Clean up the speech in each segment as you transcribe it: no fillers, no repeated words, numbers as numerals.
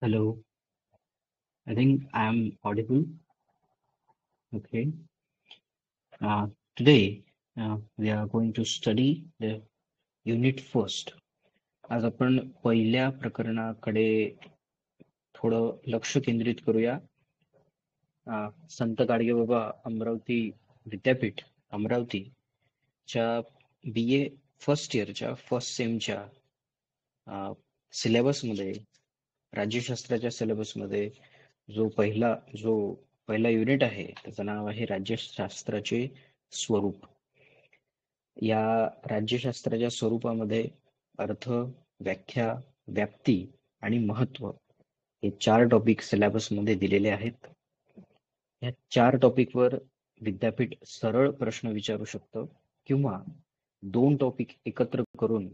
Hello, I think I am audible. Okay. Uh, Today we are going to study the unit first. आज आपण पहिल्या प्रकरणाकडे थोडं लक्ष केंद्रित करूया. संत गाडगेबाबा अमरावती विद्यापीठ अमरावतीच्या BA फर्स्ट इयरच्या फर्स्ट सेमच्या सिलेबसमध्ये राज्यशास्त्राच्या सिलेबसमध्ये जो पहिला युनिट आहे त्याचं नाव आहे राज्यशास्त्राचे स्वरूप. या राज्यशास्त्राच्या स्वरूपामध्ये अर्थ, व्याख्या, व्याप्ती आणि महत्व हे 4 टॉपिक सिलेबसमध्ये दिलेले आहेत. या 4 टॉपिकवर विद्यापीठ सरळ प्रश्न विचारू शकतं किंवा 2 टॉपिक एकत्र करून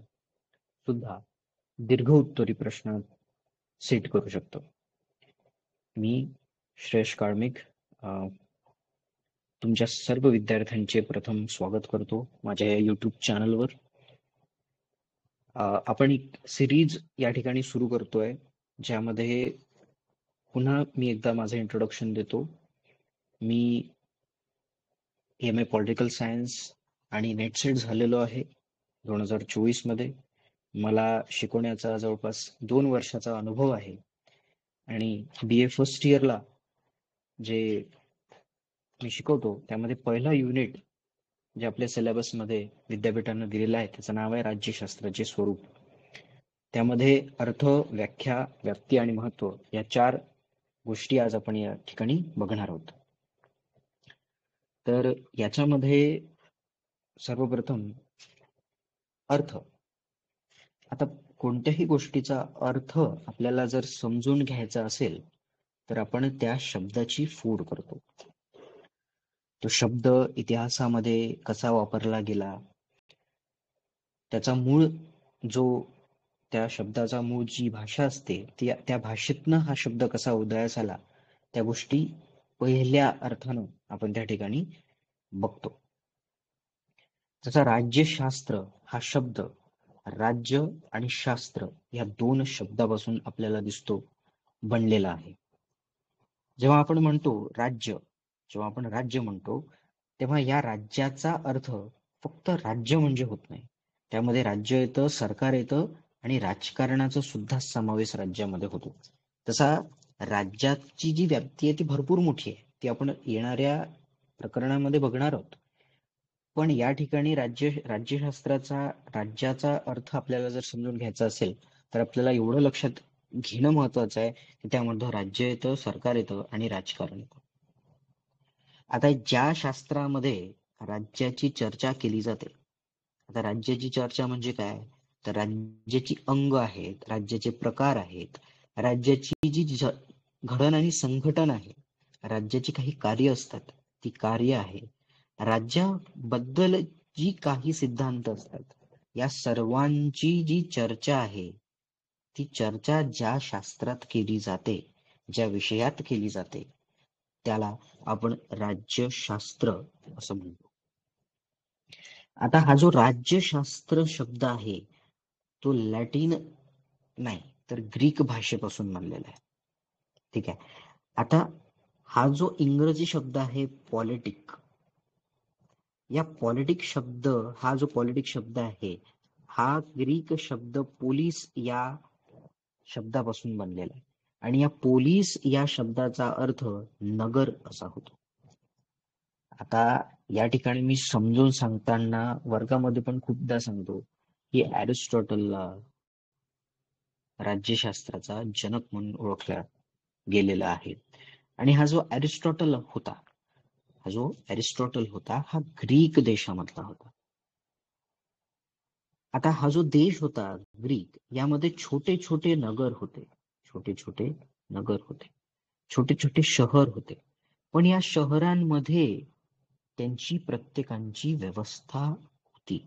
सुद्धा दीर्घ उत्तरी प्रश्न सेट करू शकतो. मी श्रेयश काळमिक तुमच्या सर्व विद्यार्थ्यांचे प्रथम स्वागत करतो माझ्या या युट्यूब चॅनलवर. आपण एक सिरीज या ठिकाणी सुरू करतोय ज्यामध्ये पुन्हा मी एकदा माझं इंट्रोडक्शन देतो. मी MA पॉलिटिकल सायन्स आणि नेटसेट झालेलो आहे 2024 मध्ये. मला शिकवण्याचा जवळपास 2 वर्षाचा अनुभव आहे आणि BA फर्स्ट इयरला जे मी शिकवतो त्यामध्ये पहिला युनिट जे आपल्या सिलेबसमध्ये विद्यापीठानं दिलेलं आहे त्याचं नाव आहे राज्यशास्त्राचे स्वरूप. त्यामध्ये अर्थ, व्याख्या, व्याप्ती आणि महत्व या 4 गोष्टी आज आपण या ठिकाणी बघणार आहोत. तर याच्यामध्ये सर्वप्रथम अर्थ. आता कोणत्याही गोष्टीचा अर्थ आपल्याला जर समजून घ्यायचा असेल तर आपण त्या शब्दाची फोड करतो. तो शब्द इतिहासामध्ये कसा वापरला गेला, त्याचा मूळ त्या शब्दाचा मूळ जी भाषा असते त्या भाषेतनं हा शब्द कसा उदयास आला, त्या गोष्टी पहिल्या अर्थानं आपण त्या ठिकाणी बघतो. जसा राज्यशास्त्र हा शब्द राज्य आणि शास्त्र या 2 शब्दापासून आपल्याला दिसतो बनलेला आहे. जेव्हा आपण राज्य म्हणतो तेव्हा या राज्याचा अर्थ फक्त राज्य म्हणजे होत नाही. त्यामध्ये राज्य येतं, सरकार येतं आणि राजकारणाचा सुद्धा समावेश राज्यामध्ये होतो. तसा राज्याची जी व्याप्ती आहे ती भरपूर मोठी आहे, ती आपण येणाऱ्या प्रकरणामध्ये बघणार आहोत. पण या ठिकाणी राज्याचा अर्थ आपल्याला जर समजून घ्यायचा असेल तर आपल्याला एवढं लक्षात घेणं महत्वाचं आहे की त्यामध्ये राज्य येतं, सरकार येतं आणि राजकारण येतं. आता ज्या शास्त्रामध्ये राज्याची चर्चा केली जाते, आता राज्याची चर्चा म्हणजे काय, तर राज्याची अंग आहेत, राज्याचे प्रकार आहेत, राज्याची जी घडण आणि संघटन आहे, राज्याची काही कार्य असतात ती कार्य आहे, राज्याबद्दल जी काही सिद्धांत असतात, या सर्वांची जी चर्चा आहे ती चर्चा ज्या शास्त्रात केली जाते, ज्या विषयात केली जाते त्याला आपण राज्यशास्त्र असं म्हणतो. आता हा जो राज्यशास्त्र शब्द आहे तो लॅटिन नाही तर ग्रीक भाषेपासून बनलेला आहे. ठीक आहे. आता हा जो इंग्रजी शब्द आहे पॉलिटिक, या पॉलिटिक शब्द आहे हा ग्रीक शब्द पोलिस या शब्दापासून बनलेला आहे आणि या पोलिस या शब्दाचा अर्थ नगर असा होतो. आता या ठिकाणी मी समजून सांगताना वर्गामध्ये पण खूपदा सांगतो की अरिस्टॉटलला राज्यशास्त्राचा जनक म्हणून ओळखला गेलेला आहे. आणि हा जो अरिस्टॉटल होता हा ग्रीक देशामधला होता. आता हा जो देश होता ग्रीक, यामध्ये छोटे छोटे नगर होते, छोटे छोटे शहर होते. पण या शहरांमध्ये त्यांची प्रत्येकांची व्यवस्था होती,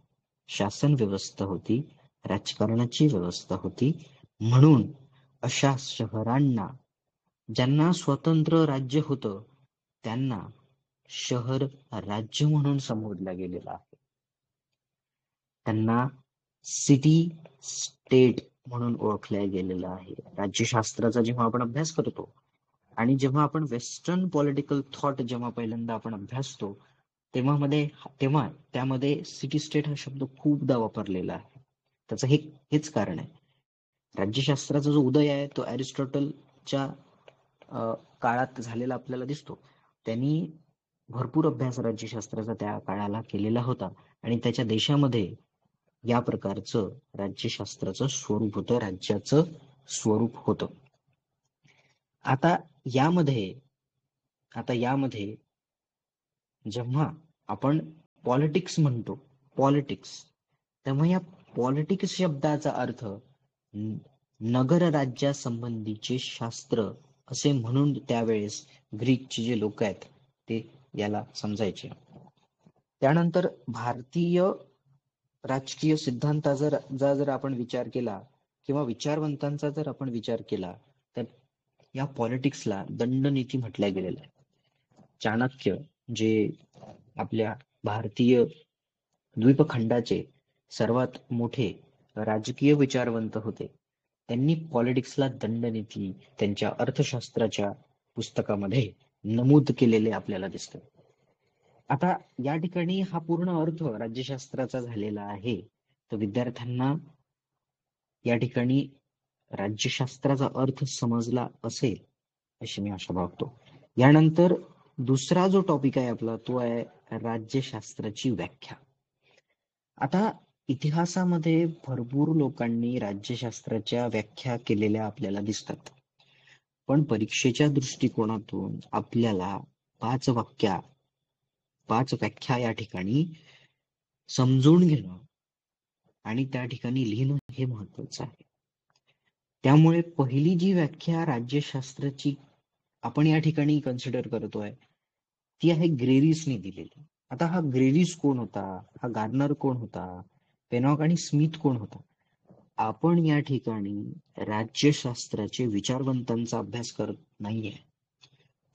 शासन व्यवस्था होती, राजकारणाची व्यवस्था होती. म्हणून अशा शहरांना, ज्यांना स्वतंत्र राज्य होतं, त्यांना शहर राज्य म्हणून संबोधला गेलेला आहे. त्यांना सिटी स्टेट म्हणून ओळखल्या गेलेलं आहे. राज्यशास्त्राचा जेव्हा आपण अभ्यास करतो आणि जेव्हा आपण वेस्टर्न पॉलिटिकल थॉट जेव्हा पहिल्यांदा आपण अभ्यासतो, तेव्हा त्यामध्ये सिटी स्टेट हा शब्द खूपदा वापरलेला आहे. त्याचं हेच कारण आहे. राज्यशास्त्राचा जो उदय आहे तो अरिस्टॉटलच्या काळात झालेला आपल्याला दिसतो. त्यांनी भरपूर अभ्यास राज्यशास्त्राचा त्या काळाला केलेला होता आणि त्याच्या देशामध्ये या प्रकारचं राज्यशास्त्राचं स्वरूप होतं, राज्याचं स्वरूप होतं. आता यामध्ये जेव्हा आपण पॉलिटिक्स म्हणतो, पॉलिटिक्स, तेव्हा या पॉलिटिक्स शब्दाचा अर्थ नगर राज्यासंबंधीचे शास्त्र असे म्हणून त्यावेळेस ग्रीकचे जे लोक आहेत ते याला समजायचे. त्यानंतर भारतीय राजकीय सिद्धांताचा जर आपण विचार केला किंवा विचारवंतांचा जर आपण विचार केला तर या पॉलिटिक्सला दंडनीती म्हटल्या गेलेलं आहे. चाणक्य जे आपल्या भारतीय द्वीपखंडाचे सर्वात मोठे राजकीय विचारवंत होते, त्यांनी पॉलिटिक्सला दंडनीती त्यांच्या अर्थशास्त्राच्या पुस्तकामध्ये नमूद केलेले आपल्याला दिसतं. आता या ठिकाणी हा पूर्ण अर्थ राज्यशास्त्राचा झालेला आहे. तर विद्यार्थ्यांना या ठिकाणी राज्यशास्त्राचा अर्थ समजला असेल अशी मी आशा बाळगतो. यानंतर दुसरा जो टॉपिक आहे आपला तो आहे राज्यशास्त्राची व्याख्या. आता इतिहासामध्ये भरपूर लोकांनी राज्यशास्त्राच्या व्याख्या केलेल्या आपल्याला दिसतात, पण परीक्षेच्या दृष्टिकोनातून आपल्याला पाच व्याख्या या ठिकाणी समजून घेणं आणि त्या ठिकाणी लिहिणं हे महत्वाचं आहे. त्यामुळे पहिली जी व्याख्या राज्यशास्त्राची आपण या ठिकाणी कन्सिडर करतोय ती आहे ग्रेरिसने दिलेली. आता हा ग्रेरिस कोण होता, हा गार्नर कोण होता, पेनॉक आणि स्मिथ कोण होता? आपण या ठिकाणी राज्यशास्त्राचे विचारवंतांचा अभ्यास करत नाहीये.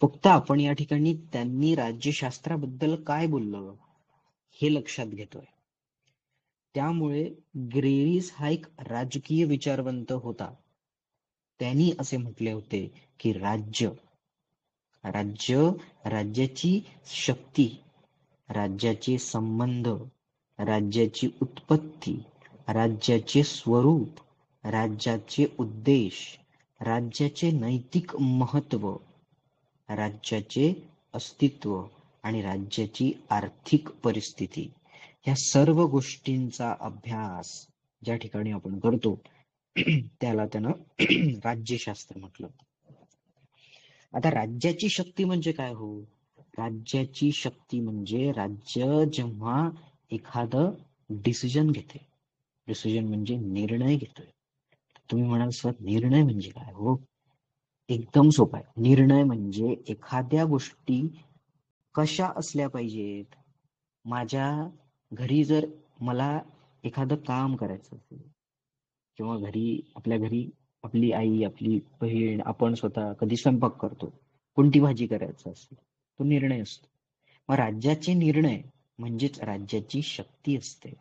फक्त आपण या ठिकाणी त्यांनी राज्यशास्त्राबद्दल काय बोललं हे लक्षात घेतोय. त्यामुळे ग्रेरिस हा एक राजकीय विचारवंत होता. त्यांनी असे म्हटले होते की राज्याची शक्ती, राज्याचे संबंध, राज्याची उत्पत्ती, राज्याचे स्वरूप, राज्याचे उद्देश, राज्याचे नैतिक महत्व, राज्याचे अस्तित्व आणि राज्याची आर्थिक परिस्थिती, या सर्व गोष्टींचा अभ्यास ज्या ठिकाणी आपण करतो त्याला त्यानं राज्यशास्त्र म्हटलं. आता राज्याची शक्ती म्हणजे काय हो? राज्याची शक्ती म्हणजे राज्य जेव्हा एखादं डिसिजन म्हणजे निर्णय घेतोय. तुम्ही म्हणाल सर निर्णय म्हणजे काय हो? एकदम सोपा आहे. निर्णय म्हणजे एखाद्या गोष्टी कशा असल्या पाहिजेत. माझ्या घरी जर मला एखादं काम करायचं असेल किंवा आपल्या घरी आपली आई, आपली बहीण, आपण स्वतः कधी स्वयंपाक करतो, कोणती भाजी करायचं असेल तो निर्णय असतो. मग राज्याचे निर्णय म्हणजेच राज्याची शक्ती असते.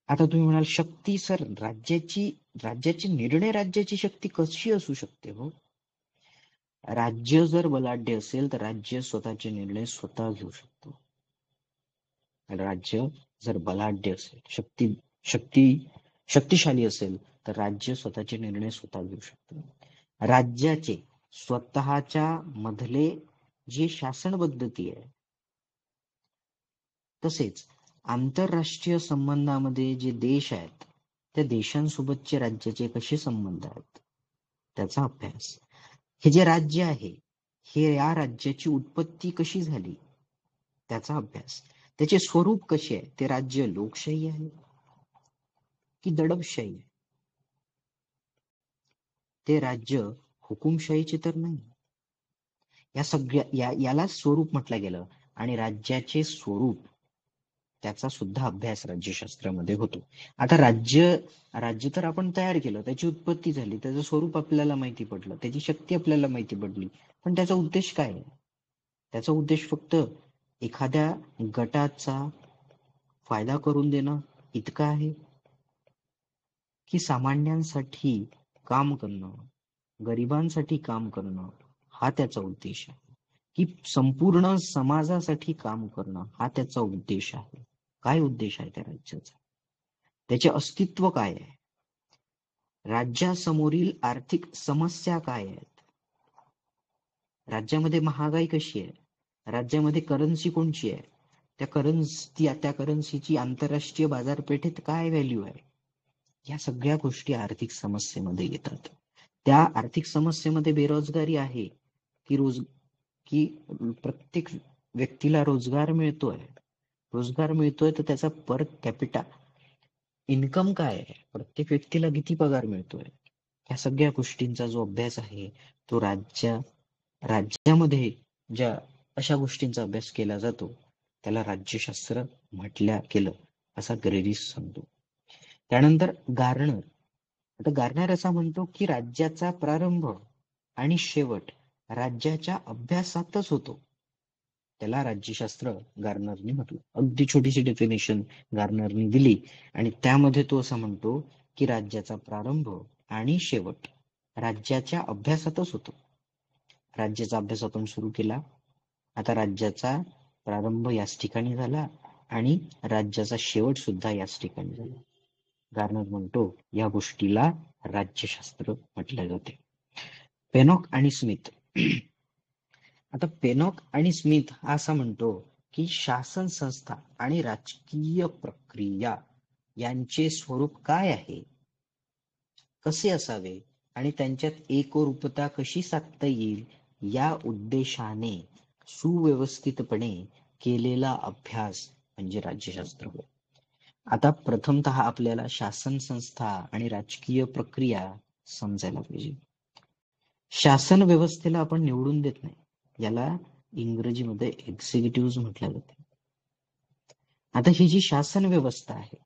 आता तुम्ही म्हणाल शक्ती सर राज्याची निर्णय, राज्याची शक्ती कशी असू शकते हो? राज्य जर बलाढ्य असेल तर राज्य स्वतःचे निर्णय स्वतः घेऊ शकतो. राज्य जर बलाढ्य असेल, शक्तिशाली असेल तर राज्य स्वतःचे निर्णय स्वतः घेऊ शकतो. राज्याचे स्वतःच्या मधले जे शासन पद्धती आहे, तसेच आंतरराष्ट्रीय संबंधामध्ये जे देश आहेत त्या देशांसोबतचे राज्याचे कसे संबंध आहेत त्याचा अभ्यास. हे जे राज्य आहे हे या राज्याची उत्पत्ती कशी झाली त्याचा अभ्यास. त्याचे स्वरूप कसे आहे, ते राज्य लोकशाही आहे की दडपशाही आहे, ते राज्य हुकुमशाहीचे तर नाही. या सगळ्या याला स्वरूप म्हटलं गेलं आणि राज्याचे स्वरूप त्याचा सुद्धा अभ्यास राज्यशास्त्रामध्ये होतो. आता राज्य तर आपण तयार केलं, त्याची उत्पत्ती झाली, त्याचं स्वरूप आपल्याला माहिती पडलं, त्याची शक्ती आपल्याला माहिती पडली, पण त्याचा उद्देश काय आहे? त्याचा उद्देश फक्त एखाद्या गटाचा फायदा करून देणं इतका आहे की सामान्यांसाठी काम करणं, गरिबांसाठी काम करणं हा त्याचा उद्देश आहे, की संपूर्ण समाजासाठी काम करणं हा त्याचा उद्देश आहे. काय उद्देश आहे त्या राज्याचा? त्याचे अस्तित्व काय आहे? राज्यासमोरील आर्थिक समस्या काय आहेत? राज्यामध्ये महागाई कशी आहे? राज्यामध्ये करन्सी कोणची आहे? त्या करन्सीची आंतरराष्ट्रीय बाजारपेठेत काय व्हॅल्यू आहे? या सगळ्या गोष्टी आर्थिक समस्येमध्ये येतात. त्या आर्थिक समस्येमध्ये बेरोजगारी आहे की प्रत्येक व्यक्तीला रोजगार मिळतोय. रोजगार मिळतोय तर त्याचा पर कॅपिटा इन्कम काय आहे? प्रत्येक व्यक्तीला किती पगार मिळतोय? या सगळ्या गोष्टींचा जो अभ्यास आहे तो राज्यामध्ये ज्या अशा गोष्टींचा अभ्यास केला जातो त्याला राज्यशास्त्र केलं असा ग्रेडिस सांगतो. त्यानंतर गार्नर. आता गार्नर असा म्हणतो की राज्याचा प्रारंभ आणि शेवट राज्याच्या अभ्यासातच होतो. त्याला राज्यशास्त्र गार्नरने म्हटलं. अगदी छोटीशी डेफिनेशन गार्नरने दिली आणि त्यामध्ये तो असं म्हणतो की राज्याचा प्रारंभ आणि शेवट राज्याच्या अभ्यासातच होतो. राज्याचा अभ्यास आपण सुरू केला. आता राज्याचा प्रारंभ याच ठिकाणी झाला आणि राज्याचा शेवट सुद्धा याच ठिकाणी झाला. गार्नर म्हणतो या गोष्टीला राज्यशास्त्र म्हटले जाते. पेनॉक आणि स्मिथ. आता पेनॉक आणि स्मिथ हा असा म्हणतो की शासन संस्था आणि राजकीय प्रक्रिया यांचे स्वरूप काय आहे, कसे असावे आणि त्यांच्यात एकरूपता कशी साधता येईल या उद्देशाने सुव्यवस्थितपणे केलेला अभ्यास म्हणजे राज्यशास्त्र होय. आता प्रथमतः आपल्याला शासन संस्था आणि राजकीय प्रक्रिया समजायला पाहिजे. शासन व्यवस्थेला आपण निवडून देत नाही, याला इंग्रजीमध्ये एक्झिक्युटिव्ह म्हटलं जाते. आता ही जी शासन व्यवस्था आहे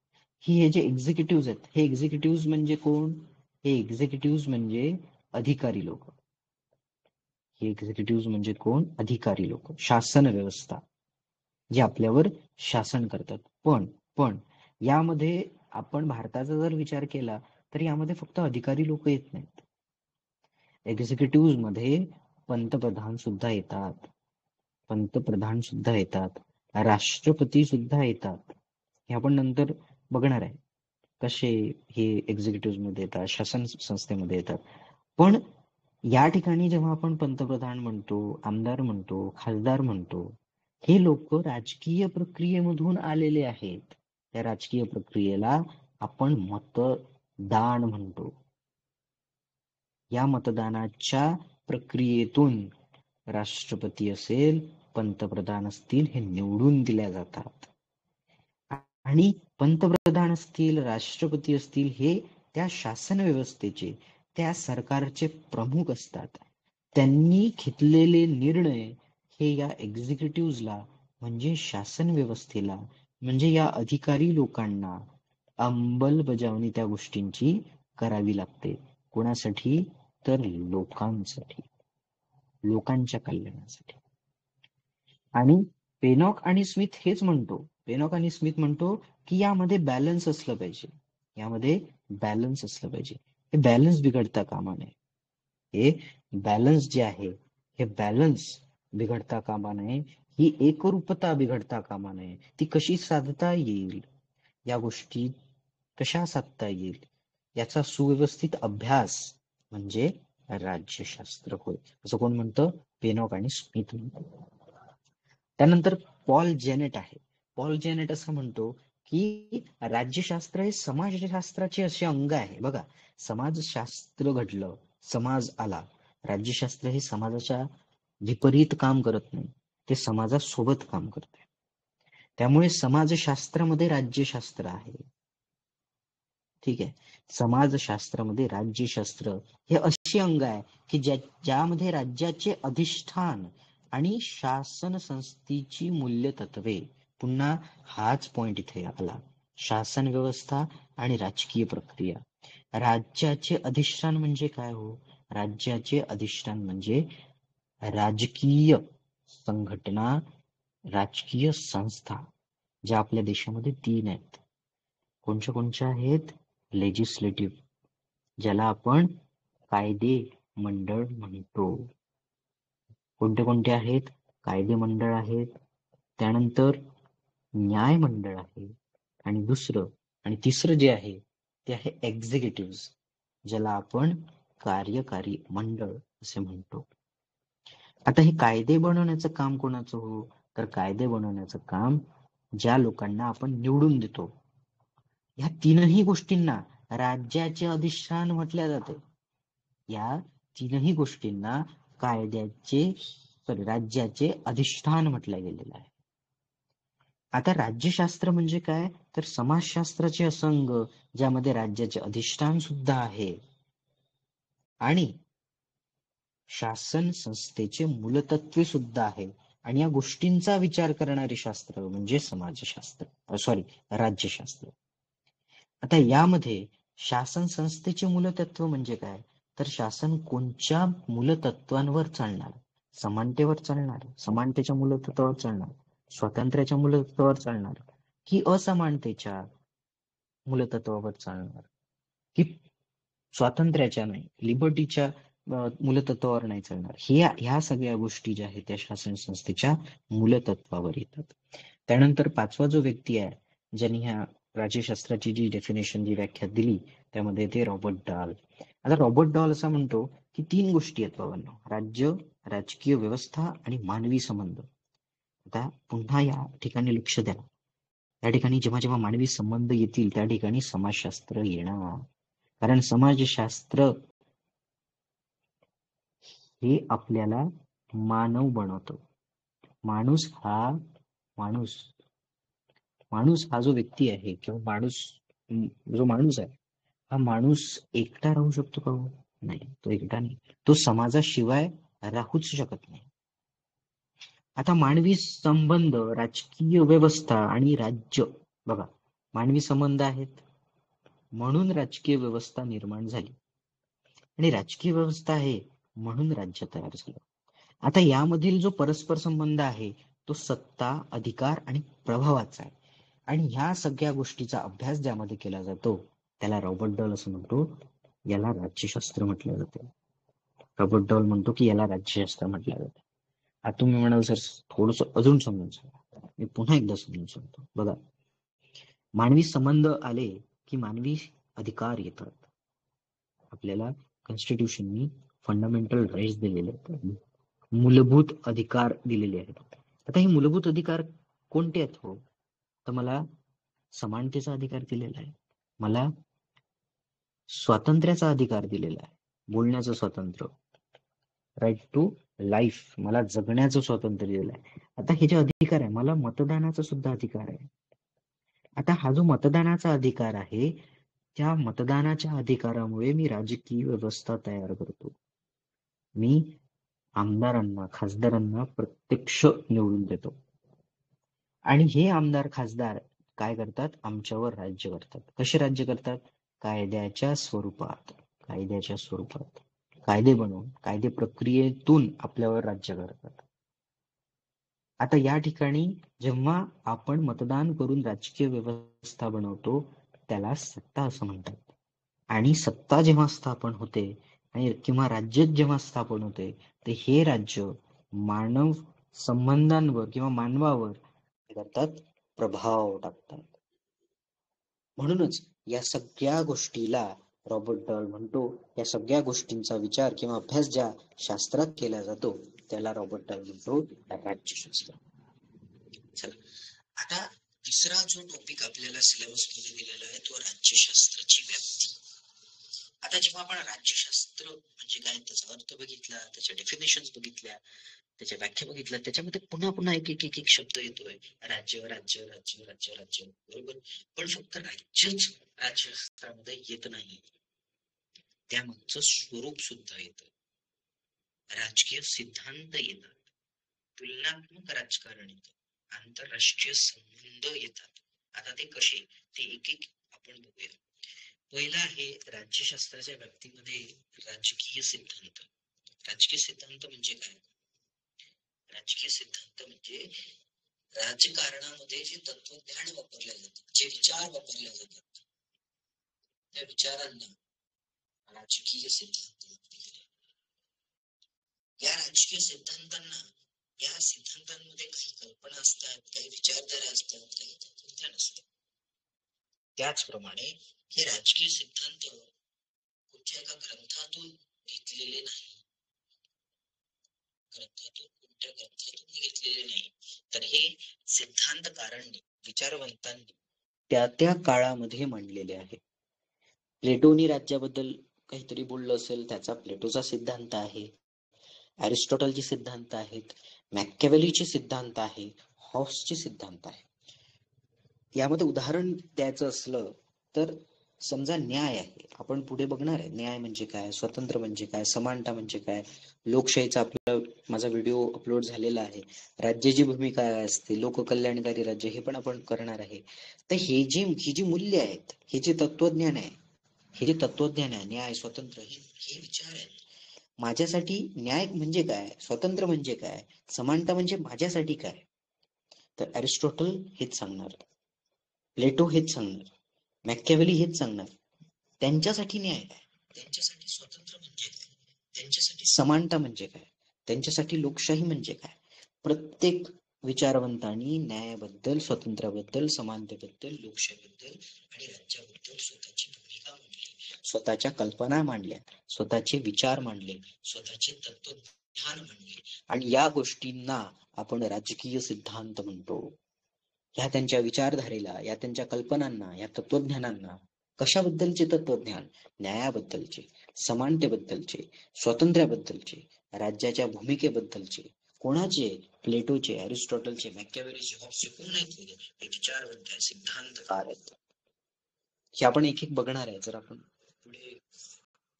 ही हे जे एक्झिक्युटिव्ह आहेत, हे एक्झिक्युटिव्ह म्हणजे कोण? हे एक्झिक्युटिव्ह म्हणजे अधिकारी लोक. हे एक्झिक्युटिव्ह म्हणजे कोण? अधिकारी लोक. शासन व्यवस्था जे आपल्यावर शासन करतात. पण यामध्ये आपण भारताचा जर विचार केला तर यामध्ये फक्त अधिकारी लोक येत नाहीत. एक्झिक्युटिव्ह मध्ये पंतप्रधान सुद्धा येतात, राष्ट्रपती सुद्धा येतात. हे आपण नंतर बघणार आहे कसे हे एक्झिक्युटिव्ह मध्ये येतात, शासन संस्थेमध्ये येतात. पण या ठिकाणी जेव्हा आपण पंतप्रधान म्हणतो, आमदार म्हणतो, खासदार म्हणतो, हे लोक राजकीय प्रक्रियेमधून आलेले आहेत. त्या राजकीय प्रक्रियेला आपण मतदान म्हणतो. या मतदानाच्या प्रक्रियेतून राष्ट्रपती असेल, पंतप्रधान असतील, हे निवडून दिल्या जातात. आणि पंतप्रधान असतील, राष्ट्रपती असतील, हे त्या शासन व्यवस्थेचे, त्या सरकारचे प्रमुख असतात. त्यांनी घेतलेले निर्णय हे या एक्झिक्युटिव्हला म्हणजे शासन व्यवस्थेला म्हणजे या अधिकारी लोकांना अंमलबजावणी त्या गोष्टींची करावी लागते. कोणासाठी? तर लोकांसाठी, लोकांच्या कल्याणासाठी. आणि पेनॉक आणि स्मिथ हेच म्हणतो, की यामध्ये बॅलन्स असलं पाहिजे. हे बॅलन्स बिघडता कामा नये. हे बॅलन्स जे आहे हे बॅलन्स बिघडता कामा नये. ही एकरूपता बिघडता कामा नये. ती कशी साधता येईल, या गोष्टी कशा साधता येईल याचा सुव्यवस्थित अभ्यास म्हणजे राज्यशास्त्र होय, असं कोण म्हणतं? पेनॉक आणि स्मिथ म्हणतो. त्यानंतर पॉल जेनेट आहे. पॉल जेनेट असं म्हणतो की राज्यशास्त्र हे समाजशास्त्राचे असे अंग आहे. बघा, समाजशास्त्र घडलं, समाज आला, राज्यशास्त्र हे समाजाच्या विपरीत काम करत नाही, ते समाजासोबत काम करते. त्यामुळे समाजशास्त्रामध्ये राज्यशास्त्र आहे. ठीक आहे, समाजशास्त्रामध्ये राज्यशास्त्र हे असे अंग आहे की ज्यामध्ये राज्याचे अधिष्ठान आणि शासन संस्थेची मूल्य तत्वे, पुन्हा हाच पॉइंट इथे आला, शासन व्यवस्था आणि राजकीय प्रक्रिया. राज्याचे अधिष्ठान म्हणजे काय हो? राज्याचे अधिष्ठान म्हणजे राजकीय संघटना, राजकीय संस्था, ज्या आपल्या देशामध्ये 3 आहेत. कोणत्या आहेत? लेजिस्लेटिव्ह, ज्याला आपण कायदे मंडळ म्हणतो. कोणते कोणते आहेत? कायदे मंडळ आहेत, त्यानंतर न्याय मंडळ आहे, आणि दुसरं आणि तिसरं जे आहे ते आहे एक्झिक्युटिव्ह, ज्याला आपण कार्यकारी मंडळ असे म्हणतो. आता हे कायदे बनवण्याचं काम कोणाचं हो? तर कायदे बनवण्याचं काम ज्या लोकांना आपण निवडून देतो, ह्या तीनही गोष्टींना राज्याचे अधिष्ठान म्हटले जाते. या तीनही गोष्टींना राज्याचे अधिष्ठान म्हटलं गेलेलं आहे. आता राज्यशास्त्र म्हणजे काय? तर समाजशास्त्राचे असंग, ज्यामध्ये राज्याचे अधिष्ठान सुद्धा आहे आणि शासन संस्थेचे मूलतत्वे सुद्धा आहे, आणि या गोष्टींचा विचार करणारे शास्त्र म्हणजे राज्यशास्त्र. आता यामध्ये शासन संस्थेचे मूलतत्व म्हणजे काय? तर शासन कोणत्या मूलतत्वांवर चालणार? समानतेवर चालणार, समानतेच्या मूलतत्वावर चालणार, स्वातंत्र्याच्या मूलतत्वावर चालणार, की असमानतेच्या मूलतत्वावर चालणार, की स्वातंत्र्याच्या नाही, लिबर्टीच्या मूलतत्वावर नाही चालणार. ह्या सगळ्या गोष्टी ज्या आहेत त्या शासन संस्थेच्या मूलतत्वावर येतात. त्यानंतर पाचवा जो व्यक्ती आहे ज्यांनी ह्या राज्यशास्त्राची जी डेफिनेशन, जी व्याख्या दिली, त्यामध्ये ते रॉबर्ट डॉल. आता रॉबर्ट डॉल असा म्हणतो की 3 गोष्टी आहेत बाबांनो: राज्य, राजकीय व्यवस्था आणि मानवी संबंध. आता पुन्हा या ठिकाणी लक्ष द्या. त्या ठिकाणी जेव्हा जेव्हा मानवी संबंध येतील त्या ठिकाणी समाजशास्त्र येणार, कारण समाजशास्त्र हे आपल्याला मानव बनवतं. माणूस हा जो व्यक्ती आहे, किंवा जो माणूस आहे, हा माणूस एकटा राहू शकतो का हो? नाही, तो एकटा नाही, तो समाजाशिवाय राहूच शकत नाही. आता मानवी संबंध, राजकीय व्यवस्था आणि राज्य, बघा, मानवी संबंध आहेत म्हणून राजकीय व्यवस्था निर्माण झाली, आणि राजकीय व्यवस्था आहे म्हणून राज्य तयार झालं. आता यामधील जो परस्पर संबंध आहे तो सत्ता, अधिकार आणि प्रभावाचा आहे, आणि ह्या सगळ्या गोष्टीचा अभ्यास ज्यामध्ये केला जातो त्याला रॉबर्ट डॉल असं म्हणतो, याला राज्यशास्त्र म्हटलं जाते. रॉबर्ट डॉल म्हणतो की याला राज्यशास्त्र म्हटलं जातं. आता तुम्ही म्हणाल सर थोडस अजून समजून सांगा. मी पुन्हा एकदा समजून सांगतो. बघा, मानवी संबंध आले की मानवी अधिकार येतात. आपल्याला कॉन्स्टिट्यूशननी फंडामेंटल राईट्स दिलेले आहेत, मूलभूत अधिकार दिलेले आहेत. आता हे मूलभूत अधिकार कोणते आहेत हो? तर मला समानतेचा अधिकार दिलेला आहे, मला स्वातंत्र्याचा अधिकार दिलेला आहे, बोलण्याचं स्वातंत्र्य, राईट टू लाईफ, मला जगण्याचं स्वातंत्र्य दिलेलं आहे. आता हे जे अधिकार आहे, मला मतदानाचा सुद्धा अधिकार आहे. आता हा जो मतदानाचा अधिकार आहे, त्या मतदानाच्या अधिकारामुळे मी राजकीय व्यवस्था तयार करतो. मी आमदारांना, खासदारांना प्रत्यक्ष निवडून देतो, आणि हे आमदार, खासदार काय करतात? आमच्यावर राज्य करतात. कसे राज्य करतात? कायद्याच्या स्वरूपात. कायदे बनवून, कायदे प्रक्रियेतून आपल्यावर राज्य करतात. आता या ठिकाणी जेव्हा आपण मतदान करून राजकीय व्यवस्था बनवतो त्याला सत्ता असं म्हणतात. आणि सत्ता जेव्हा स्थापन होते आणि किंवा राज्य जेव्हा स्थापन होते, तर हे राज्य मानव संबंधांवर किंवा मानवावर करतात, प्रभाव टाकतात. म्हणूनच या सगळ्या गोष्टीला रॉबर्ट डॉल म्हणतो, या सगळ्या गोष्टींचा विचार किंवा अभ्यास ज्या शास्त्रात केला जातो त्याला रॉबर्ट डॉल म्हणतो राज्यशास्त्र. चला, आता तिसरा जो टॉपिक आपल्याला सिलेबस मध्ये दिलेला आहे तो राज्यशास्त्राची व्याप्ती. आता जेव्हा आपण राज्यशास्त्र म्हणजे काय त्याचा अर्थ बघितला, त्याच्या डेफिनेशन बघितल्या, त्याच्या व्याख्या बघितल्या, त्याच्यामध्ये पुन्हा पुन्हा एक शब्द येतोय, राज्य राज्य राज्य राज्य राज्य, बरोबर. पण फक्त राज्यच राज्यशास्त्रामध्ये येत नाही, त्यामागचं स्वरूप सुद्धा येतं, राजकीय सिद्धांत येतात, तुलनात्मक राजकारण येतं, आंतरराष्ट्रीय संबंध येतात. आता ते कसे ते एक एक आपण बघूया. पहिला आहे राज्यशास्त्राच्या व्याप्तीमध्ये राजकीय सिद्धांत. राजकीय सिद्धांत म्हणजे काय? राजकीय सिद्धांत म्हणजे राजकारणामध्ये जे तत्वज्ञान वापरले जातात, जे विचार वापरले जातात, त्या विचारांना राजकीय सिद्धांत म्हटले गेले. या राजकीय सिद्धांतांना, या सिद्धांतांमध्ये काही कल्पना असतात, काही विचारधारा असतात, काही तत्वज्ञान असतात. त्याचप्रमाणे हे राजकीय सिद्धांत कुठच्या एका ग्रंथातून घेतलेले नाही, कोणत्या ग्रंथातून घेतलेले नाही, तर हे सिद्धांतकारांनी, विचारवंतांनी त्या त्या काळामध्ये मांडलेले आहे. प्लेटोनी राज्याबद्दल काहीतरी बोललं असेल, त्याचा प्लेटोचा सिद्धांत आहे. अरिस्टॉटलचे सिद्धांत आहेत, मॅकियावेलीचे सिद्धांत आहे, हॉब्सचे सिद्धांत आहे. यामध्ये उदाहरण द्यायचं असलं तर समजा न्याय आहे, आपण पुढे बघणार आहे न्याय म्हणजे काय, स्वतंत्र म्हणजे काय, समानता म्हणजे काय, लोकशाहीचा आपला माझा व्हिडिओ अपलोड झालेला आहे, राज्याची भूमिका काय असते, लोककल्याणकारी राज्य, हे पण आपण करणार आहे. तर ही जी मूल्य आहेत, हे जे तत्वज्ञान आहे, न्याय, स्वतंत्र, हे विचार आहेत. माझ्यासाठी न्याय म्हणजे काय, स्वतंत्र म्हणजे काय, समानता म्हणजे माझ्यासाठी काय, तर अरिस्टॉटल हेच सांगणार, प्लेटो हेच सांगणार, मॅकियावेली हेच सांगणार. त्यांच्यासाठी न्याय काय, त्यांच्यासाठी स्वतंत्र म्हणजे काय, त्यांच्यासाठी समानता म्हणजे काय, त्यांच्यासाठी लोकशाही म्हणजे काय. प्रत्येक विचारवंतांनी न्यायाबद्दल, स्वातंत्र्याबद्दल, समानतेबद्दल, लोकशाहीबद्दल आणि राज्याबद्दल स्वतःची भूमिका मांडली, स्वतःच्या कल्पना मांडल्या, स्वतःचे विचार मांडले, स्वतःचे तत्वज्ञान मांडले, आणि या गोष्टींना आपण राजकीय सिद्धांत म्हणतो. ह्या त्यांच्या विचारधारेला, या त्यांच्या कल्पनांना, या तत्वज्ञानांना, कशाबद्दलचे तत्वज्ञान, न्यायाबद्दलचे, समानतेबद्दलचे, स्वातंत्र्याबद्दलचे, राज्याच्या भूमिकेबद्दलचे, कोणाचे, प्लेटोचे, अरिस्टॉटलचे, मॅकियावेलीचे, हॉब्सचे, कोण आहेत हे विचारवंत आहे, सिद्धांतकार आहेत. हे आपण एक एक बघणार आहे. जर आपण पुढे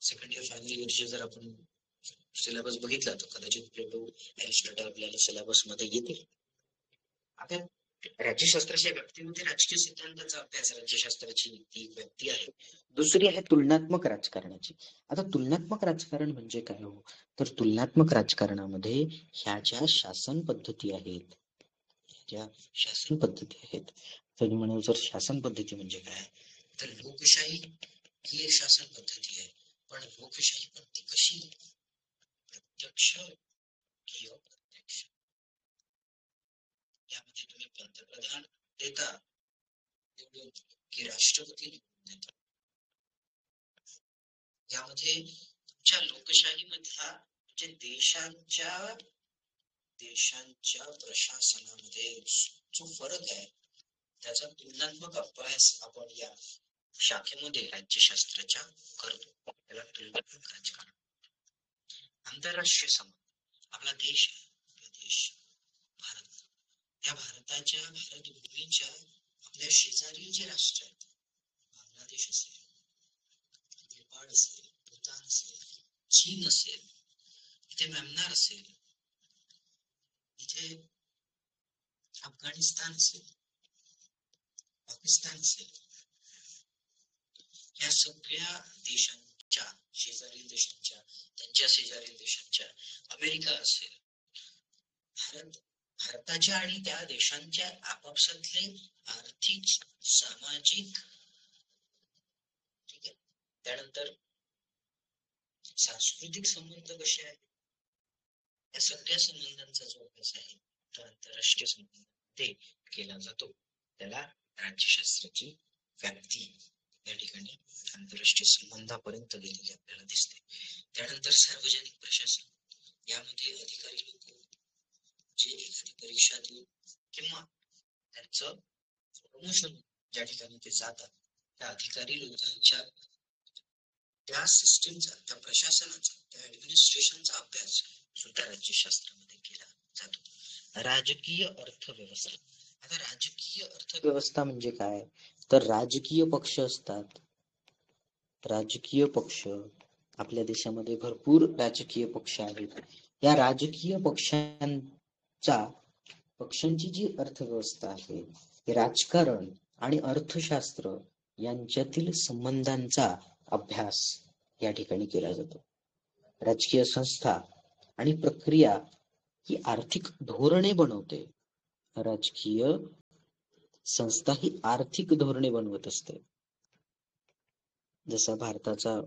सेकंड इयर, फायनल इयरचे जर आपण सिलेबस बघितला तर कदाचित प्लेटो, अरिस्टॉटल आपल्याला सिलेबस मध्ये येतील. आता राज्यशास्त्राच्या व्यक्तीमध्ये राजकीय सिद्धांताचा अभ्यास, राज्यशास्त्राची ती व्यक्ती आहे. दुसरी आहे तुलनात्मक राजकारणाची. आता तुलनात्मक राजकारण म्हणजे काय हो, तर तुलनात्मक राजकारणामध्ये ह्या ज्या शासन पद्धती आहेत, तर म्हणून जर शासन पद्धती म्हणजे काय, तर लोकशाही ही एक शासन पद्धती आहे. पण लोकशाही पद्धती कशी, प्रत्यक्ष किंवा अप्रत्यक्ष. यामध्ये तुम्ही पंतप्रधान देता की राष्ट्रपती देता, यामध्ये तुमच्या लोकशाहीमधला म्हणजे देशांच्या प्रशासनामध्ये जो फरक आहे, त्याचा तुलनात्मक अभ्यास आपण या शाखेमध्ये राज्यशास्त्राच्या करतो. त्याला तुलनात्मक राजकारण. आंतरराष्ट्रीय संबंध, आपला देश भारत, या भारतभूमीच्या आपल्या शेजारील जे राष्ट्र आहेत, बांगलादेश असेल, नेपाळ असेल, भूतान असेल, चीन असेल, इथे म्यानमार असेल, इथे अफगाणिस्तान असेल, पाकिस्तान असेल, या सगळ्या देशांच्या शेजारील देशांच्या, त्यांच्या शेजारील देशांच्या, अमेरिका असेल, भारताच्या आणि त्या देशांच्या आपापसातले आर्थिक, सामाजिक, ठीक आहे, त्यानंतर सांस्कृतिक संबंध कसे आहेत, या सगळ्या संबंधांचा जो अभ्यास आहे तो आंतरराष्ट्रीय संबंध ते केला जातो. त्याला राज्यशास्त्राची व्याप्ती या ठिकाणी आंतरराष्ट्रीय संबंधापर्यंत गेलेली आपल्याला दिसते. त्यानंतर सार्वजनिक प्रशासन, यामध्ये अधिकारी लोक जे एखादी परीक्षा देऊन किंवा त्यांचं प्रमोशन ज्या ठिकाणी ते जातात, त्या अधिकारी लोकांच्या त्या सिस्टीमचा, त्या प्रशासनाचा, त्या ऍडमिनिस्ट्रेशनचा अभ्यास सुद्धा राज्यशास्त्रामध्ये केला जातो. राजकीय अर्थव्यवस्था. आता राजकीय अर्थव्यवस्था म्हणजे काय, तर राजकीय पक्ष असतात. राजकीय पक्ष, आपल्या देशामध्ये भरपूर राजकीय पक्ष आहेत. या राजकीय पक्षांची जी अर्थव्यवस्था आहे, हे राजकारण आणि अर्थशास्त्र यांच्यातील संबंधांचा अभ्यास या ठिकाणी केला जातो. राजकीय संस्था आणि प्रक्रिया ही आर्थिक धोरणे बनवते. राजकीय संस्था ही आर्थिक धोरणे बनवत असते. जसा भारताचा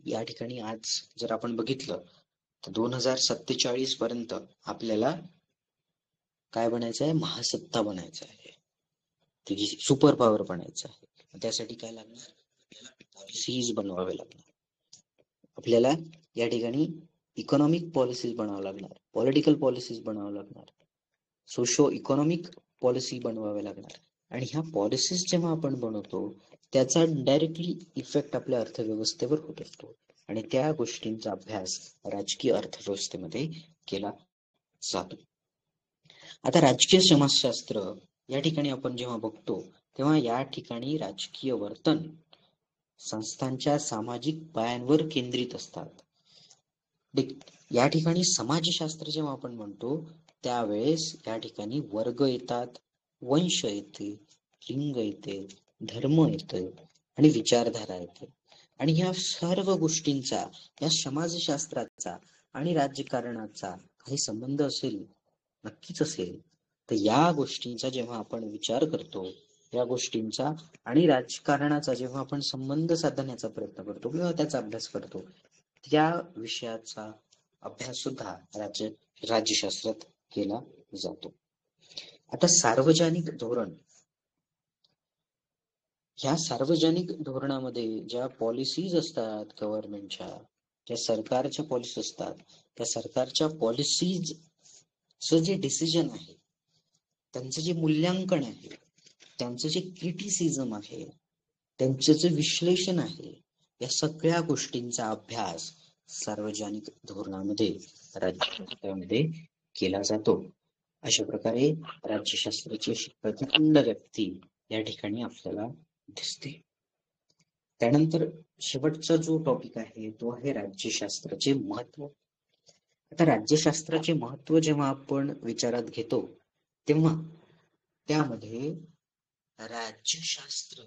या ठिकाणी आज जर आपण बघितलं तर 2047 पर्यंत आपल्याला काय बनायचं आहे, महासत्ता बनायचं आहे, त्याची सुपर पॉवर बनायचं आहे. त्यासाठी काय लागणार, आपल्याला पॉलिसीज बनवावे लागणार, आपल्याला या ठिकाणी इकॉनॉमिक पॉलिसीज बनवावं लागणार, पॉलिटिकल पॉलिसीज बनवावं लागणार, सोशो इकॉनॉमिक पॉलिसी बनवाव्या लागणार. आणि ह्या पॉलिसीज जेव्हा आपण बनवतो त्याचा डायरेक्टली इफेक्ट आपल्या अर्थव्यवस्थेवर होत असतो आणि त्या गोष्टींचा अभ्यास राजकीय अर्थव्यवस्थेमध्ये केला जातो. आता राजकीय समाजशास्त्र या ठिकाणी आपण जेव्हा बघतो तेव्हा या ठिकाणी राजकीय वर्तन संस्थांच्या सामाजिक पायांवर केंद्रित असतात. या ठिकाणी समाजशास्त्र जेव्हा आपण म्हणतो त्यावेळेस या ठिकाणी वर्ग येतात, वंश येते, लिंग येते, धर्म येते आणि विचारधारा येते. आणि ह्या सर्व गोष्टींचा या समाजशास्त्राचा आणि राजकारणाचा काही संबंध असेल, नक्कीच असेल. तर या गोष्टींचा जेव्हा आपण विचार करतो, या गोष्टींचा आणि राजकारणाचा जेव्हा आपण संबंध साधण्याचा प्रयत्न करतो किंवा त्याचा अभ्यास करतो, त्या विषयाचा अभ्यास सुद्धा राज्यशास्त्रात केला जातो. आता सार्वजनिक धोरण, ह्या सार्वजनिक धोरणामध्ये ज्या पॉलिसीज असतात गव्हर्नमेंटच्या, ज्या सरकारच्या पॉलिसी असतात, त्या सरकारच्या पॉलिसीज जे डिसिजन आहे, त्यांचं जे मूल्यांकन आहे, त्यांचं जे क्रिटिसिझम आहे, त्यांचं जे विश्लेषण आहे, या सगळ्या गोष्टींचा अभ्यास सार्वजनिक धोरणामध्ये राज्यशास्त्रामध्ये केला जातो. अशा प्रकारे राज्यशास्त्राची अशी प्रतिखंड व्यक्ती या ठिकाणी आपल्याला दिसते. त्यानंतर शेवटचा जो टॉपिक आहे तो आहे राज्यशास्त्राचे महत्व. आता राज्यशास्त्राचे महत्व जेव्हा आपण विचारात घेतो तेव्हा त्यामध्ये राज्यशास्त्र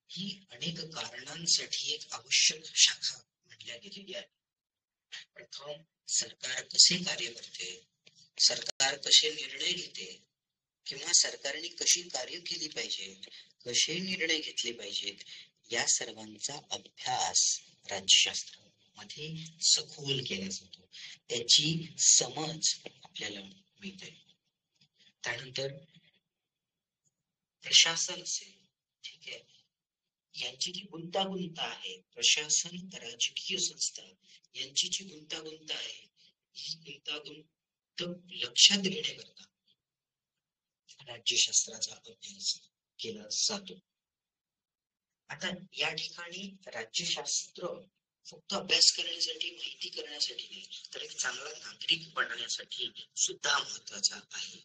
ही अनेक कारणांसाठी एक आवश्यक शाखा म्हटल्या गेलेली आहे. प्रथम, सरकार कसे कार्य करते, सरकार कसे निर्णय घेते किंवा सरकारने कशी कार्य केली पाहिजेत, कसे निर्णय घेतले पाहिजेत, या सर्वांचा अभ्यास राज्यशास्त्रामध्ये सखोल केला जातो, त्याची समज आपल्याला मिळते. त्यानंतर प्रशासन असेल, ठीक आहे, यांची जी गुंतागुंत आहे, प्रशासन, राजकीय संस्था यांची जी गुंतागुंत आहे, ही गुंतागुंत लक्षात घेण्याकरता राज्यशास्त्राचा अभ्यास केला जातो. आता या ठिकाणी राज्यशास्त्र फक्त अभ्यास करण्यासाठी, माहिती करण्यासाठी नाही, तर एक चांगला नागरिक बनण्यासाठी सुद्धा महत्वाचा आहे.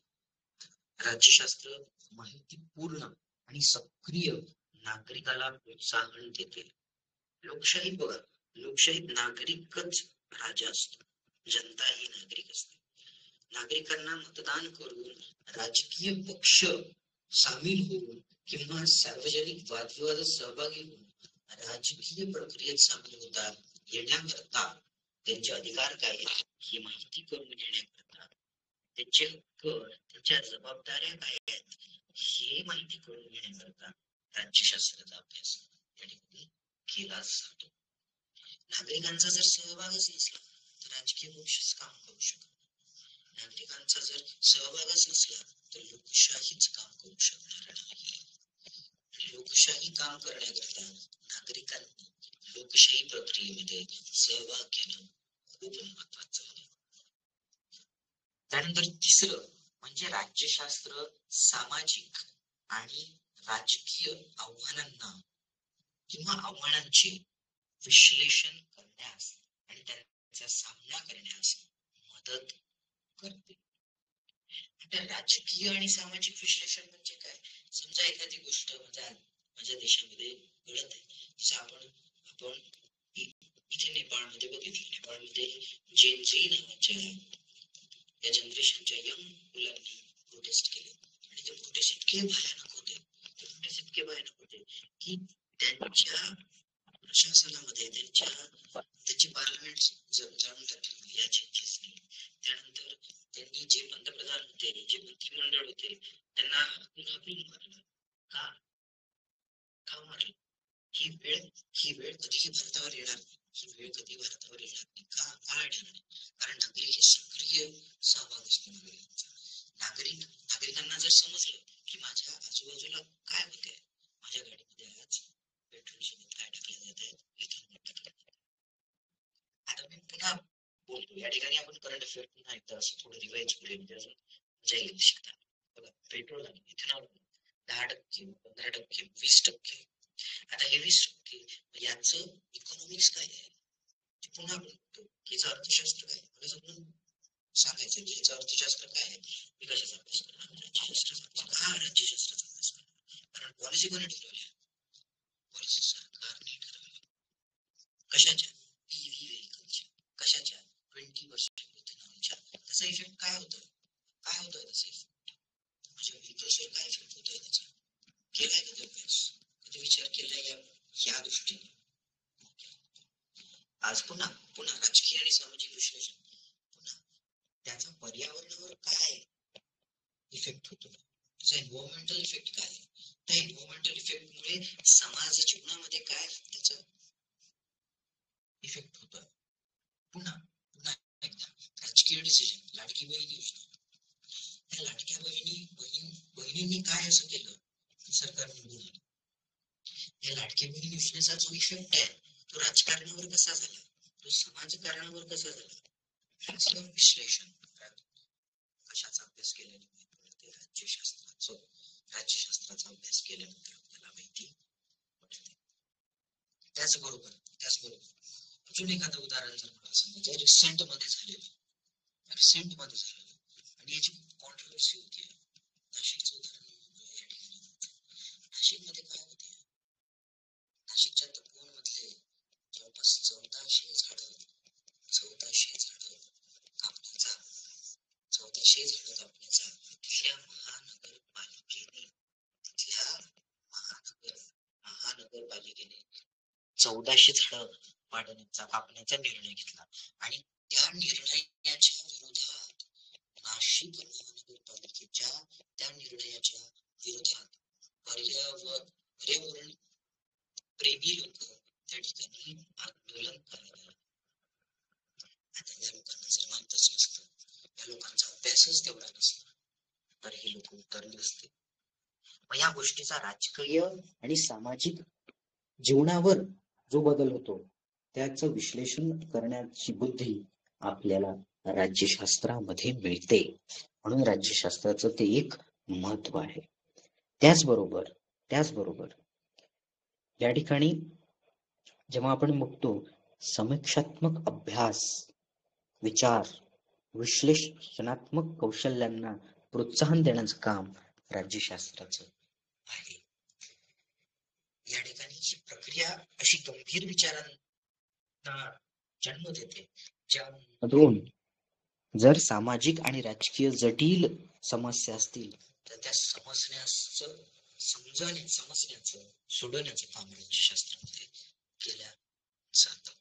राज्यशास्त्र माहितीपूर्ण आणि सक्रिय नागरिकाला प्रोत्साहन देते. लोकशाही बघा, लोकशाहीत नागरिकच राजा असतो, जनता ही नागरिक असते. नागरिकांना मतदान करून, राजकीय पक्ष सामील होऊन किंवा सार्वजनिक वादविवादात सहभागी होऊन राजकीय प्रक्रियेत सामील होता येण्याकरता त्यांचे अधिकार काय आहेत ही माहिती करून घेण्याकरता, त्यांचे हक्क, त्यांच्या जबाबदाऱ्या काय आहेत हे माहिती करून घेण्याकरता राज्यशास्त्राचा अभ्यास या ठिकाणी केला जातो. नागरिकांचा जर सहभागच नसला तर राजकीय पक्षच काम करू शकत. नागरिकांचा जर सहभागच नसला तर लोकशाहीच काम करू शकणार नाही. लोकशाही काम करण्याकरता नागरिकांनी लोकशाही प्रक्रियेमध्ये सहभाग घेणं खूप महत्वाचं आहे. त्यानंतर तिसरं म्हणजे राज्यशास्त्र सामाजिक आणि राजकीय आव्हानांना किंवा आव्हानांचे विश्लेषण करण्यास आणि त्यांचा सामना करण्यास मदत करते. आता राजकीय आणि सामाजिक विश्लेषण म्हणजे काय? समजा एखादी गोष्ट माझ्या देशामध्ये घडत आहे, जसं आपण इथे नेपाळमध्ये बघितलं, नेपाळमध्ये जेनझी नावाच्या या जनरेशनच्या यंग मुलांनी प्रोटेस्ट केले आणि ते प्रोटेस्ट इतके भयानक होते, की त्यांच्या प्रशासनामध्ये त्याची पार्लमेंट जाणून टाकली या चेंजेसनी. त्यानंतर त्यांनी जे पंतप्रधान होते, जे मंत्रिमंडळ होते, त्यांना हाकून मारलं. का मारलं ही वेळ कधीही भारतावर येणार नाही. ही वेळ कधी भारतावर येणार नाही का येणार नाही? कारण नागरिक हे सक्रिय सहभाग असतो नागरिकांना जर समजलं की माझ्या आजूबाजूला काय होतंय, माझ्या गाडीमध्ये आज पेट्रोल सोबत काय टाकलं जात आहे, इथेनॉल टाकलं जात आहे. आता मी पुन्हा बोलतो, या ठिकाणी आपण करंट अफेअर पुन्हा एकदा असं थोडं रिवाइज करूया, म्हणजे अजून मजा येऊ शकतात. बघा, पेट्रोल आणि इथेनॉल 10%, 15%, 20%. आता हे 20% याचं इकॉनॉमिक्स काय आहे ते पुन्हा आपण बघतो. याचं अर्थशास्त्र काय, मला समजून सांगायचं की याचं अर्थशास्त्र काय आहे. मी कशाचा अभ्यास करणार? राज्यशास्त्राचा. का राज्यशास्त्राचा अभ्यास करणार? कारण पॉलिसी कोणी ठरवली? पॉलिसी सरकारने ठरवली. कशाच्या? ईव्ही व्हेकलच्या. कशाच्या? 20% इथेनॉलच्या. त्याचा इफेक्ट काय होतं? त्याचा इफेक्ट माझ्या व्हेकल्सवर काय इफेक्ट होतोय त्याचा? केलाय कधी अभ्यास? कधी विचार केलाय या दृष्टीने? आज पुन्हा राजकीय आणि सामाजिक विश्लेषण. पुन्हा त्याचा पर्यावरणावर काय इफेक्ट होतो, त्याचा एन्व्हायरमेंटल इफेक्ट काय आहे, त्या एन्व्हायरमेंटल इफेक्टमुळे समाज जीवनामध्ये काय त्याचा इफेक्ट होतो. पुन्हा एकदा राजकीय डिसिजन. लाडकी बहीण योजना, त्या लाडक्या बहिणींनी काय असं केलं की सरकार निवडून आलं. या लाडकी बहीण योजनेचा जो इफेक्ट आहे तो राजकारणावर कसा झाला, तो समाजकारणावर कसा झाला, विश्लेषण. कशाचा अभ्यास केल्यानंतर राज्यशास्त्राचा अभ्यास केल्यानंतर आपल्याला माहिती पडते. त्याचबरोबर अजून एखादं उदाहरण जर मला सांगायचं, रिसेंट मध्ये झालेलं आणि याची कॉन्ट्रोवर्सी होती. नाशिकचं उदाहरण या ठिकाणी. नाशिकमध्ये काय होते, नाशिकच्या तपोवन मधले जवळपास 1400 झाडं कापण्याचा तिथल्या महानगरपालिकेने 1400 झाडं कापण्याचा निर्णय घेतला. आणि त्या निर्णयाच्या विरोधात नाशिक महानगरपालिकेच्या त्या निर्णयाच्या विरोधात पर्यावरण प्रेमी लोक त्या ठिकाणी आंदोलन करायला. आता या लोकांना जर माहीतच नसतं, या लोकांचा अभ्यासच तेवढा नसला, तर हे लोक उतरले असते. मग या गोष्टीचा राजकीय आणि सामाजिक जीवनावर जो बदल होतो त्याचं विश्लेषण करण्याची बुद्धी आपल्याला राज्यशास्त्रामध्ये मिळते. म्हणून राज्यशास्त्राचं ते एक महत्व आहे. त्याचबरोबर या ठिकाणी जेव्हा आपण बघतो समीक्षात्मक अभ्यास, विचार, विश्लेषणात्मक कौशल्यांना प्रोत्साहन देण्याचं काम राज्यशास्त्राचं आहे. या ठिकाणी ही प्रक्रिया अशी गंभीर विचारांना जन्म देते, ज्यामधून जर सामाजिक आणि राजकीय जटिल समस्या असतील तर त्या समस्याचं सोडवण्याचं काम राज्यशास्त्रामध्ये केल्या जातं.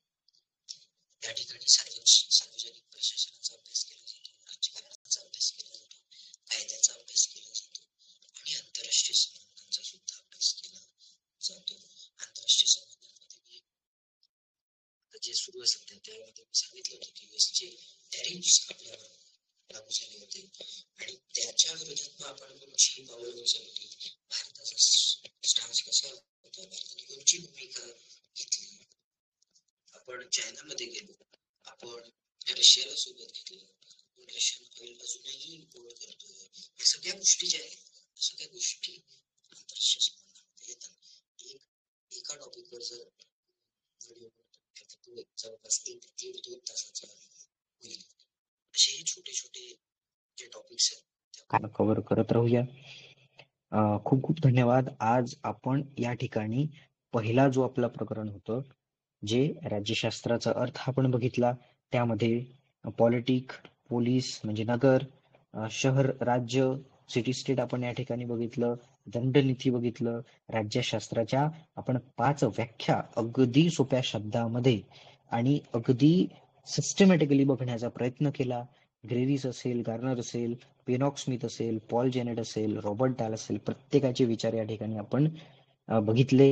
या ठिकाणी सार्वजनिक प्रशासनाचा अभ्यास केला जातो, राजकारणाचा अभ्यास केला जातो, कायद्याचा अभ्यास केला जातो आणि आंतरराष्ट्रीय संबंधांचा सुद्धा अभ्यास केला जातो. आंतरराष्ट्रीय संबंधांमध्ये जे सुरू असेल त्यामध्ये सांगितलं होतं की यूएसचे टॅरिफ्स आपल्यावर लागू झाले होते आणि त्याच्या विरोधात आपण कोणची पावलं उचलली, भारताचा स्टान्स कसा होता, भारताने कोणची भूमिका घेतली. आपण चायनामध्ये गेलो, आपण रशियाला सोबत घेतलं, रशियन ऑइल अजूनही इम्पोर्ट करतोय. या सगळ्या गोष्टी ज्या आहेत, सगळ्या गोष्टी आंतरराष्ट्रीय संबंधामध्ये येतात. एका टॉपिकवर जर व्हिडिओ जवळपास 1 ते 1.5-2 तासाचा होईल. असे हे छोटे जे टॉपिक्स आहेत कव्हर करत राहूया. खूप खूप धन्यवाद. आज आपण या ठिकाणी पहिला जो आपला प्रकरण होतं, जे राज्यशास्त्राचा अर्थ आपण बघितला, त्यामध्ये पॉलिटिक, पोलीस म्हणजे नगर, शहर, राज्य, सिटी स्टेट आपण या ठिकाणी बघितलं, दंडनीती बघितलं. राज्यशास्त्राच्या आपण 5 व्याख्या अगदी सोप्या शब्दामध्ये आणि अगदी सिस्टमॅटिकली बघण्याचा प्रयत्न केला. ग्रेव्हिस असेल, गार्नर असेल, पेनॉक स्मिथ असेल, पॉल जेनेट असेल, रॉबर्ट डाल असेल, प्रत्येकाचे विचार या ठिकाणी आपण बघितले.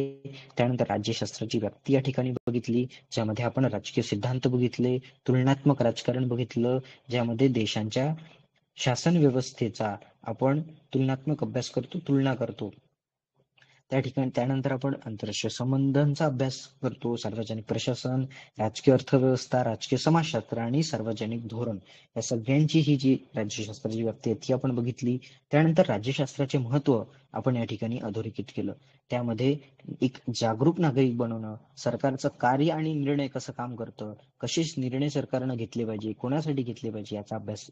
त्यानंतर राज्यशास्त्राची व्याप्ती या ठिकाणी बघितली, ज्यामध्ये आपण राजकीय सिद्धांत बघितले, तुलनात्मक राजकारण बघितलं, ज्यामध्ये देशांच्या शासन व्यवस्थेचा आपण तुलनात्मक अभ्यास करतो, तुलना करतो. त्या ठिकाणी त्यानंतर आपण आंतरराष्ट्रीय संबंधांचा अभ्यास करतो, सार्वजनिक प्रशासन, राजकीय अर्थव्यवस्था, राजकीय समाजशास्त्र आणि सार्वजनिक धोरण या सगळ्यांची ही जी राज्यशास्त्राची व्याप्ती आहे ती आपण बघितली. त्यानंतर राज्यशास्त्राचे महत्व आपण या ठिकाणी अधोरेखित केलं. त्यामध्ये एक जागरूक नागरिक बनवणं, सरकारचं कार्य आणि निर्णय कसं काम करतं, कसे निर्णय सरकारनं घेतले पाहिजे, कोणासाठी घेतले पाहिजे याचा अभ्यास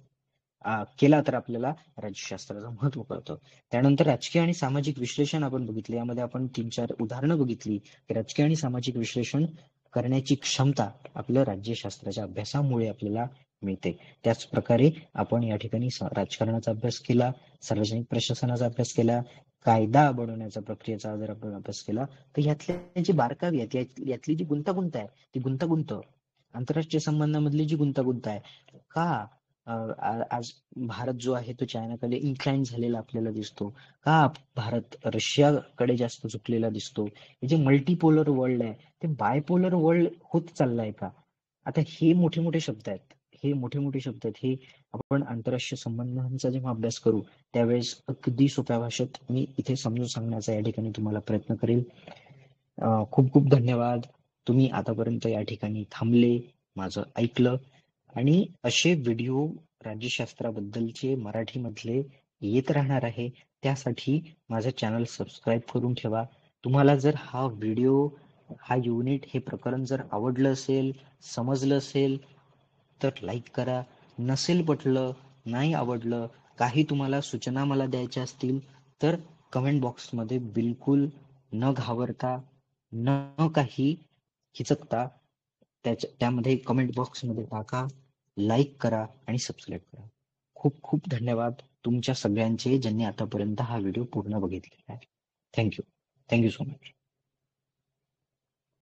केला तर आपल्याला राज्यशास्त्राचं महत्व कळतं. त्यानंतर राजकीय आणि सामाजिक विश्लेषण आपण बघितले. यामध्ये आपण 3-4 उदाहरणं बघितली की राजकीय आणि सामाजिक विश्लेषण करण्याची क्षमता आपल्या राज्यशास्त्राच्या अभ्यासामुळे आपल्याला मिळते. त्याच प्रकारे आपण या ठिकाणी राजकारणाचा अभ्यास केला, सार्वजनिक प्रशासनाचा अभ्यास केला, कायदा बनवण्याचा प्रक्रियेचा जर आपण अभ्यास केला तर यातल्या जी बारकावी आहेत, यातली जी गुंतागुंत आहे, ती गुंतागुंत आंतरराष्ट्रीय संबंधामधली जी गुंतागुंत आहे, का आज भारत जो आहे तो चायनाकडे इन्क्लाइन झालेला आपल्याला दिसतो, का भारत रशियाकडे जास्त झुकलेला दिसतो, हे जे मल्टीपोलर वर्ल्ड आहे ते बायपोलर वर्ल्ड होत चाललंय का? आता हे मोठे मोठे शब्द आहेत, हे आपण आंतरराष्ट्रीय संबंधांचा जेव्हा अभ्यास करू त्यावेळेस अगदी सोप्या भाषेत मी इथे समजून सांगण्याचा या ठिकाणी तुम्हाला प्रयत्न करेल. खूप खूप धन्यवाद. तुम्ही आतापर्यंत या ठिकाणी थांबले, माझं ऐकलं आणि असे व्हिडिओ राज्यशास्त्राबद्दलचे मराठीमधले येत राहणार आहे. त्यासाठी माझं चॅनल सबस्क्राईब करून ठेवा. तुम्हाला जर हा व्हिडिओ, हा युनिट, हे प्रकरण जर आवडलं असेल, समजलं असेल तर लाईक करा. नसेल पटलं, नाही आवडलं, काही तुम्हाला सूचना मला द्यायच्या असतील तर कमेंट बॉक्समध्ये बिलकुल न घाबरता, न काही हिचकता त्यामध्ये कमेंट बॉक्समध्ये टाका, लाईक करा आणि सबस्क्राईब करा. खूप खूप धन्यवाद तुमच्या सगळ्यांचे, ज्यांनी आतापर्यंत हा व्हिडिओ पूर्ण बघितलेला आहे. Thank you so much.